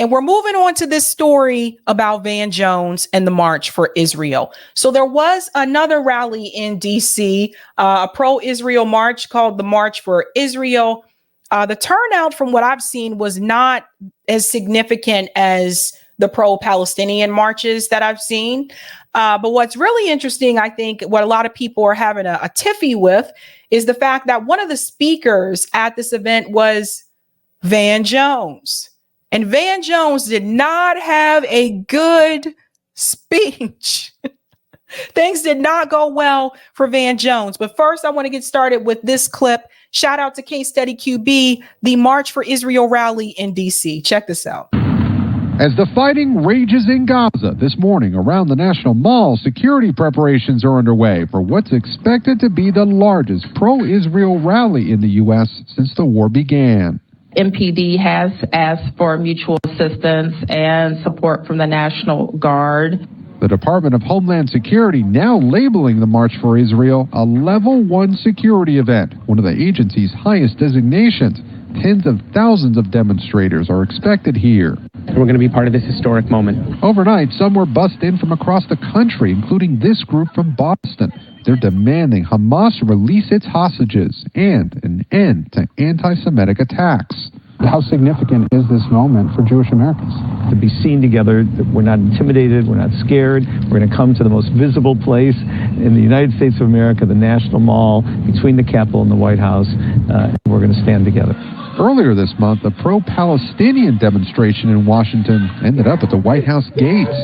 And we're moving on to this story about Van Jones and the March for Israel. So there was another rally in DC, a pro-Israel march called the March for Israel. The turnout, from what I've seen, was not as significant as the pro-Palestinian marches that I've seen. But what's really interesting, I think, what a lot of people are having a tiffy with is the fact that one of the speakers at this event was Van Jones. And Van Jones did not have a good speech. Things did not go well for Van Jones. But first, I want to get started with this clip. Shout out to Case Study QB, the March for Israel rally in DC. Check this out. As the fighting rages in Gaza this morning around the National Mall, security preparations are underway for what's expected to be the largest pro-Israel rally in the U.S. since the war began. MPD has asked for mutual assistance and support from the National Guard. The Department of Homeland Security now labeling the March for Israel a Level 1 security event, one of the agency's highest designations. Tens of thousands of demonstrators are expected here. And we're going to be part of this historic moment. Overnight, some were bussed in from across the country, including this group from Boston. They're demanding Hamas release its hostages and an end to anti-Semitic attacks. How significant is this moment for Jewish Americans? To be seen together, that we're not intimidated, we're not scared. We're going to come to the most visible place in the United States of America, the National Mall, between the Capitol and the White House, and we're going to stand together. Earlier this month, a pro-Palestinian demonstration in Washington ended up at the White House gates.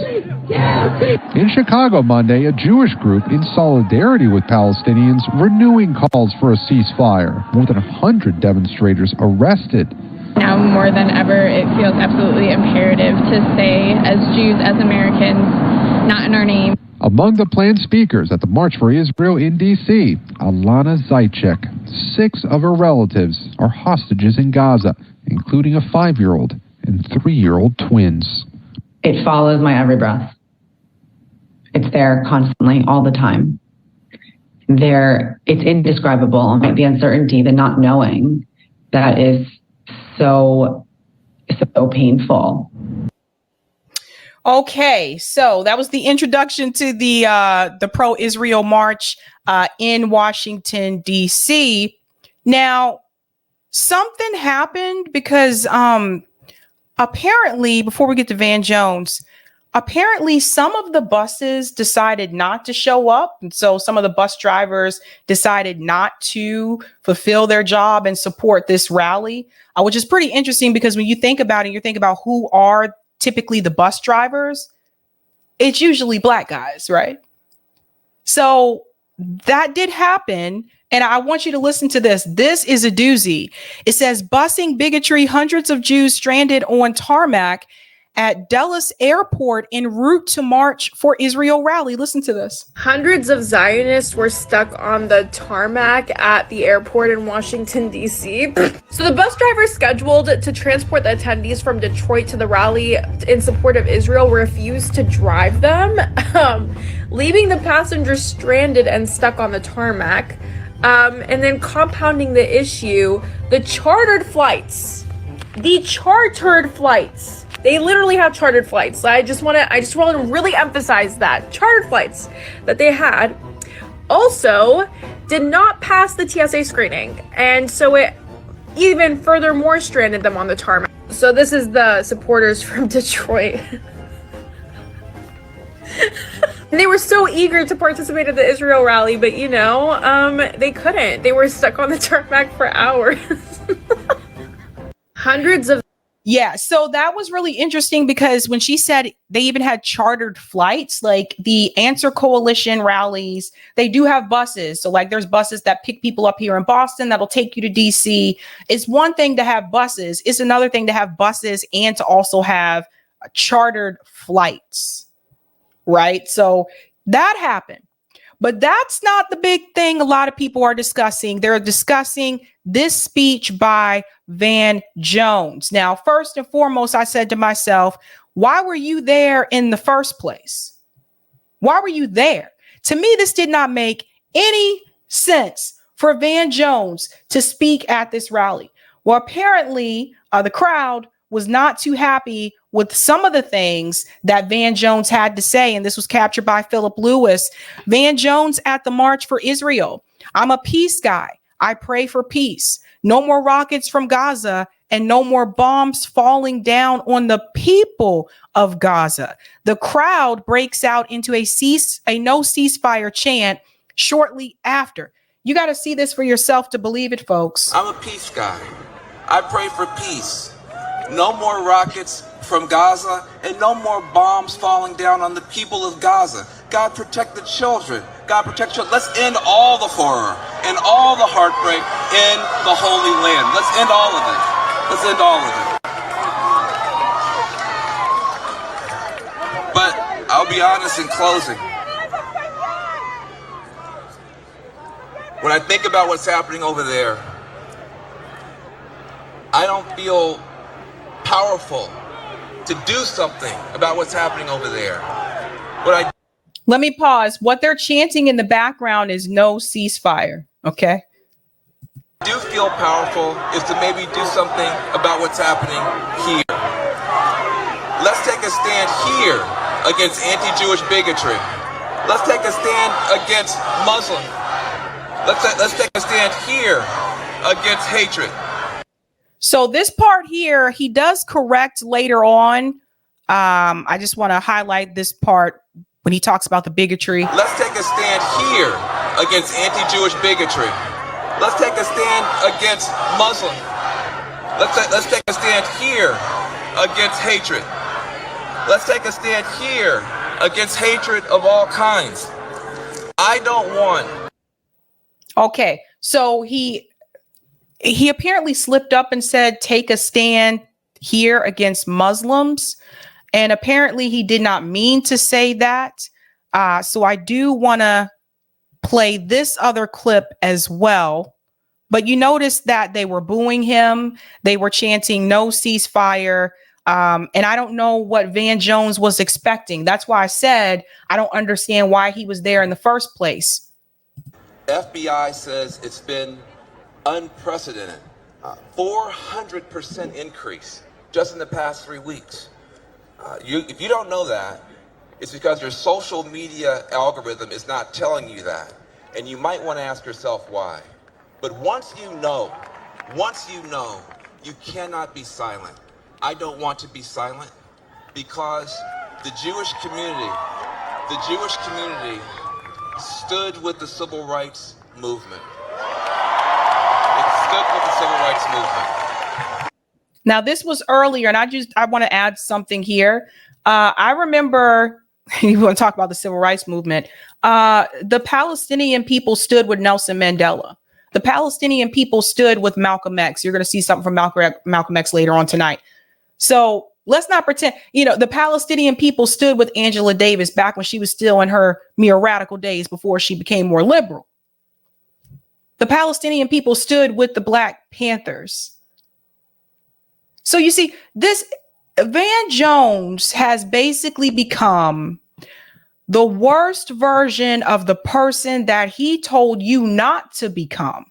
In Chicago Monday, a Jewish group in solidarity with Palestinians renewing calls for a ceasefire. More than 100 demonstrators arrested. Now more than ever, it feels absolutely imperative to say, as Jews, as Americans, not in our name. Among the planned speakers at the March for Israel in D.C., Alana Zaychek. 6 of her relatives are hostages in Gaza, including a 5-year-old and 3-year-old twins. It follows my every breath. It's there constantly, all the time. It's indescribable. The uncertainty, the not knowing, that is so painful. Okay, so that was the introduction to the pro-Israel march in Washington, D.C. Now, something happened because apparently, before we get to Van Jones, apparently some of the buses decided not to show up. And so some of the bus drivers decided not to fulfill their job and support this rally, which is pretty interesting because when you think about it, you think about who are typically the bus drivers, it's usually Black guys, right? So that did happen. And I want you to listen to this. This is a doozy. It says, busing bigotry, hundreds of Jews stranded on tarmac at Dulles Airport en route to March for Israel rally. Listen to this. Hundreds of Zionists were stuck on the tarmac at the airport in Washington, D.C. So the bus drivers scheduled to transport the attendees from Detroit to the rally in support of Israel refused to drive them, leaving the passengers stranded and stuck on the tarmac. And then compounding the issue, the chartered flights, they literally have chartered flights. I just want to really emphasize that chartered flights that they had also did not pass the TSA screening. And so it even furthermore stranded them on the tarmac. So this is the supporters from Detroit. They were so eager to participate in the Israel rally, but they couldn't. They were stuck on the tarmac for hours. Hundreds of. Yeah, so that was really interesting because when she said they even had chartered flights, like the Answer Coalition rallies, they do have buses. So like there's buses that pick people up here in Boston that'll take you to DC. It's one thing to have buses. It's another thing to have buses and to also have chartered flights. Right. So that happened. But that's not the big thing a lot of people are discussing. They're discussing this speech by Van Jones. Now, first and foremost, I said to myself, why were you there in the first place? Why were you there? To me, this did not make any sense for Van Jones to speak at this rally. Well, apparently, the crowd was not too happy with some of the things that Van Jones had to say. And this was captured by Philip Lewis. Van Jones at the March for Israel. I'm a peace guy. I pray for peace. No more rockets from Gaza and no more bombs falling down on the people of Gaza. The crowd breaks out into a no ceasefire chant shortly after. You got to see this for yourself to believe it, folks. I'm a peace guy. I pray for peace. No more rockets from Gaza and no more bombs falling down on the people of Gaza. God protect the children. God protect children. Let's end all the horror and all the heartbreak in the Holy Land. Let's end all of it. Let's end all of it. But I'll be honest in closing. When I think about what's happening over there, I don't feel powerful to do something about what's happening over there. Let me pause. What they're chanting in the background is no ceasefire. Okay. I do feel powerful is to maybe do something about what's happening here. Let's take a stand here against anti-Jewish bigotry. Let's take a stand against Muslims. Let's take a stand here against hatred. So this part here, he does correct later on. I just want to highlight this part when he talks about the bigotry. Let's take a stand here against anti-Jewish bigotry. Let's take a stand against Muslims. Let's take a stand here against hatred. Let's take a stand here against hatred of all kinds. I don't want. Okay, so he apparently slipped up and said, take a stand here against Muslims. And apparently he did not mean to say that. So I do want to play this other clip as well. But you notice that they were booing him. They were chanting no ceasefire. And I don't know what Van Jones was expecting. That's why I said I don't understand why he was there in the first place. FBI says it's been unprecedented. 400% increase just in the past 3 weeks. If you don't know that, it's because your social media algorithm is not telling you that. And you might want to ask yourself why. But once you know, you cannot be silent. I don't want to be silent because the Jewish community stood with the civil rights movement. It stood with the civil rights movement. Now, this was earlier, and I want to add something here. I remember, you want to talk about the civil rights movement, the Palestinian people stood with Nelson Mandela. The Palestinian people stood with Malcolm X. You're going to see something from Malcolm X later on tonight. So let's not pretend, the Palestinian people stood with Angela Davis back when she was still in her mere radical days before she became more liberal. The Palestinian people stood with the Black Panthers. So you see, this Van Jones has basically become the worst version of the person that he told you not to become.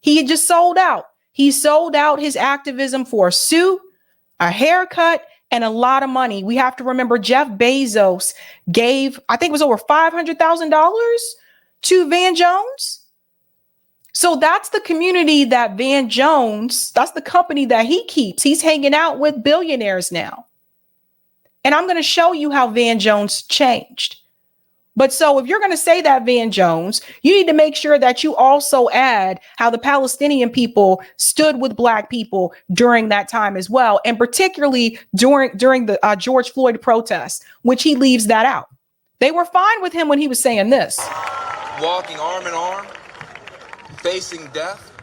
He had just sold out. He sold out his activism for a suit, a haircut, and a lot of money. We have to remember Jeff Bezos gave, I think it was over $500,000 to Van Jones. So that's the community that Van Jones, that's the company that he keeps. He's hanging out with billionaires now. And I'm going to show you how Van Jones changed. But so if you're going to say that, Van Jones, you need to make sure that you also add how the Palestinian people stood with Black people during that time as well. And particularly during the George Floyd protests, which he leaves that out. They were fine with him when he was saying this. Walking arm in arm, facing death,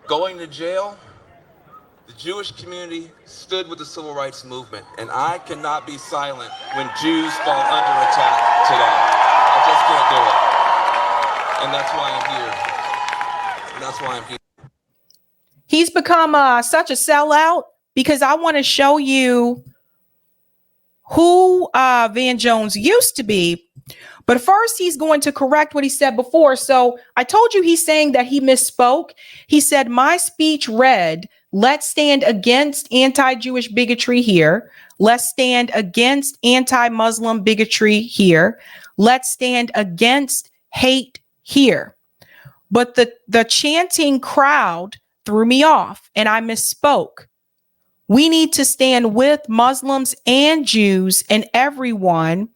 going to jail. The Jewish community stood with the civil rights movement, and I cannot be silent when Jews fall under attack today. I just can't do it. And that's why I'm here. And that's why I'm here. He's become such a sellout because I want to show you who Van Jones used to be. But first, he's going to correct what he said before. So I told you he's saying that he misspoke. He said, my speech read Let's stand against anti-Jewish bigotry here. Let's stand against anti-Muslim bigotry here. Let's stand against hate here. But the chanting crowd threw me off and I misspoke. We need to stand with Muslims and Jews and everyone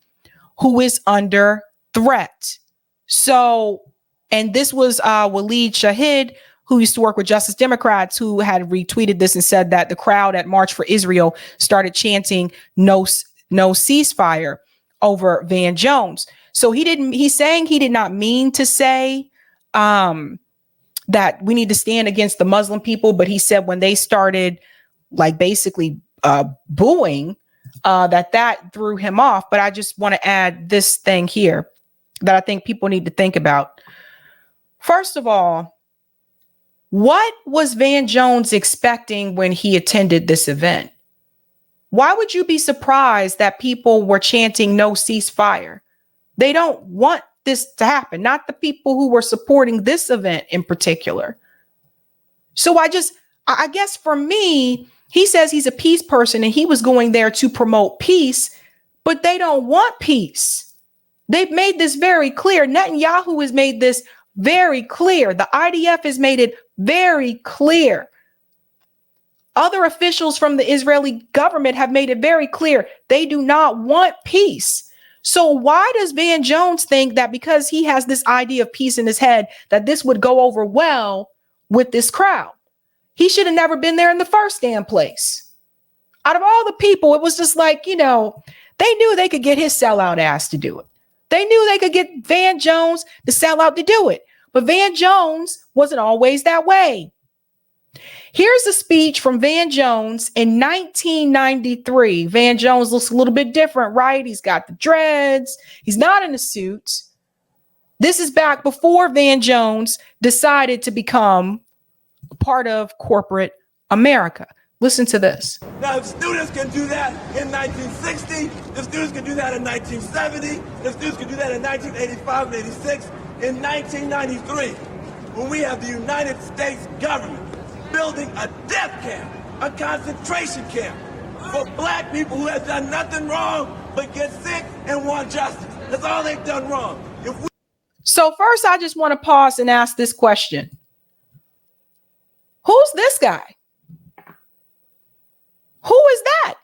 who is under threat. So, and this was Waleed Shahid, who used to work with Justice Democrats, who had retweeted this and said that the crowd at March for Israel started chanting no ceasefire over Van Jones. So he's saying he did not mean to say that we need to stand against the Muslim people, but he said when they started like basically booing, that threw him off. But I just want to add this thing here that I think people need to think about. First of all, what was Van Jones expecting when he attended this event? Why would you be surprised that people were chanting no ceasefire? They don't want this to happen, not the people who were supporting this event in particular. So I guess for me, he says he's a peace person and he was going there to promote peace, but they don't want peace. They've made this very clear. Netanyahu has made this very clear. The IDF has made it very clear. Other officials from the Israeli government have made it very clear. They do not want peace. So why does Van Jones think that because he has this idea of peace in his head, that this would go over well with this crowd? He should have never been there in the first damn place. Out of all the people, it was just like, they knew they could get his sellout ass to do it. They knew they could get Van Jones to sell out to do it. But Van Jones wasn't always that way. Here's a speech from Van Jones in 1993. Van Jones looks a little bit different, right? He's got the dreads. He's not in a suit. This is back before Van Jones decided to become part of corporate America. Listen to this. Now, if students can do that in 1960, if students can do that in 1970, if students can do that in 1985 and 86, in 1993, when we have the United States government building a death camp, a concentration camp for black people who have done nothing wrong but get sick and want justice. That's all they've done wrong. So first, I just want to pause and ask this question. Who's this guy? Who is that?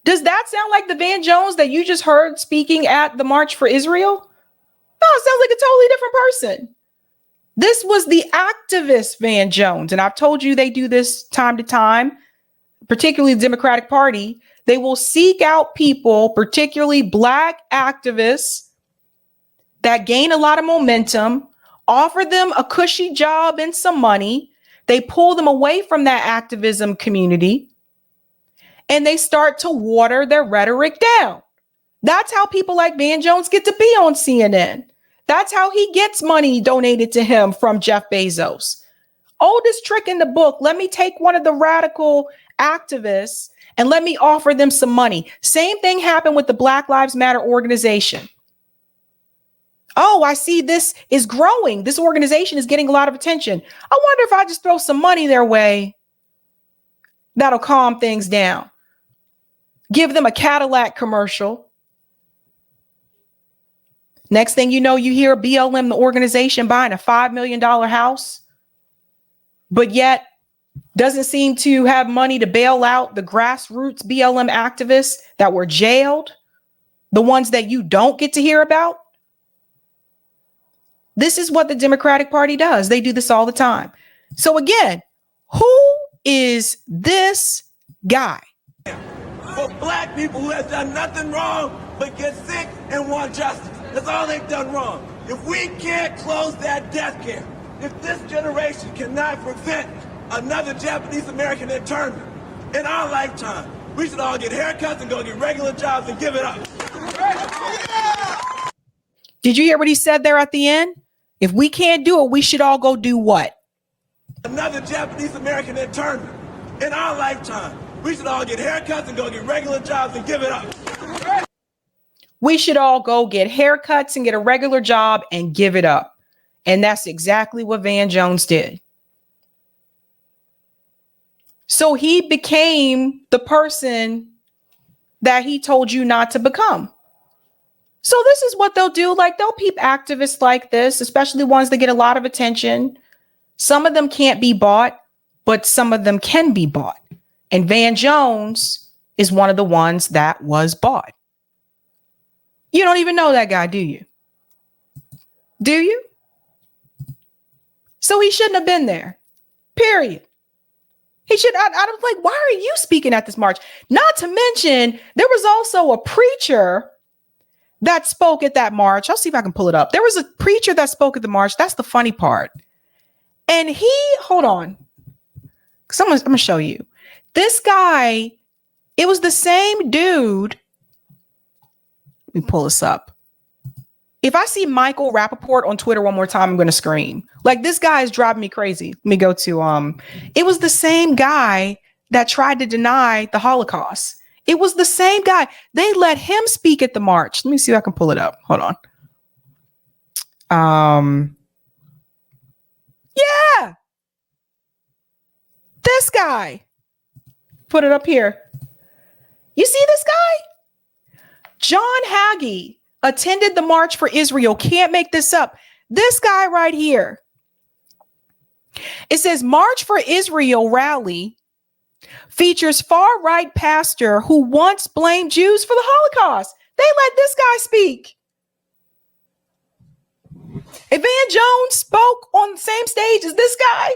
Does that sound like the Van Jones that you just heard speaking at the March for Israel? No, it sounds like a totally different person. This was the activist Van Jones. And I've told you they do this time to time, particularly the Democratic Party. They will seek out people, particularly black activists that gain a lot of momentum, offer them a cushy job and some money. They pull them away from that activism community and they start to water their rhetoric down. That's how people like Van Jones get to be on CNN. That's how he gets money donated to him from Jeff Bezos. Oldest trick in the book. Let me take one of the radical activists and let me offer them some money. Same thing happened with the Black Lives Matter organization. Oh, I see this is growing. This organization is getting a lot of attention. I wonder if I just throw some money their way, that'll calm things down. Give them a Cadillac commercial. Next thing you know, you hear BLM, the organization, buying a $5 million house, but yet doesn't seem to have money to bail out the grassroots BLM activists that were jailed, the ones that you don't get to hear about. This is what the Democratic Party does. They do this all the time. So again, who is this guy? For black people who have done nothing wrong but get sick and want justice. That's all they've done wrong. If we can't close that death camp, if this generation cannot prevent another Japanese American internment in our lifetime, we should all get haircuts and go get regular jobs and give it up. Did you hear what he said there at the end? If we can't do it, we should all go do what? Another Japanese American internment in our lifetime. We should all get haircuts and go get regular jobs and give it up. We should all go get haircuts and get a regular job and give it up. And that's exactly what Van Jones did. So he became the person that he told you not to become. So this is what they'll do. Like, they'll peep activists like this, especially ones that get a lot of attention. Some of them can't be bought, but some of them can be bought. And Van Jones is one of the ones that was bought. You don't even know that guy, do you? Do you? So he shouldn't have been there. Period. He should. I was like, why are you speaking at this march? Not to mention, there was also a preacher that spoke at that march. I'll see if I can pull it up. There was a preacher that spoke at the march. That's the funny part. And hold on. I'm going to show you. This guy, it was the same dude. Let me pull this up. If I see Michael Rappaport on Twitter one more time, I'm going to scream. Like, this guy is driving me crazy. Let me go to, it was the same guy that tried to deny the Holocaust. It was the same guy. They let him speak at the march. Let me see if I can pull it up. Hold on. Yeah. This guy. Put it up here. You see this guy? John Hagee attended the March for Israel. Can't make this up. This guy right here. It says March for Israel rally features far-right pastor who once blamed Jews for the Holocaust. They let this guy speak. If Van Jones spoke on the same stage as this guy,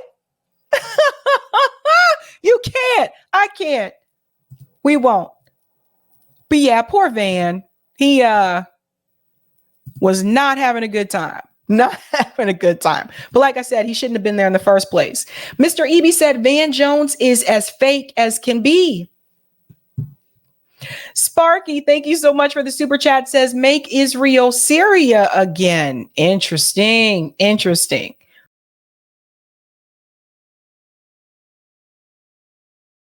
you can't. I can't. We won't. But yeah, poor Van. He was not having a good time. Not having a good time. But like I said, he shouldn't have been there in the first place. Mr. Eby said Van Jones is as fake as can be. Sparky, thank you so much for the super chat. Says make Israel Syria again. Interesting. Interesting.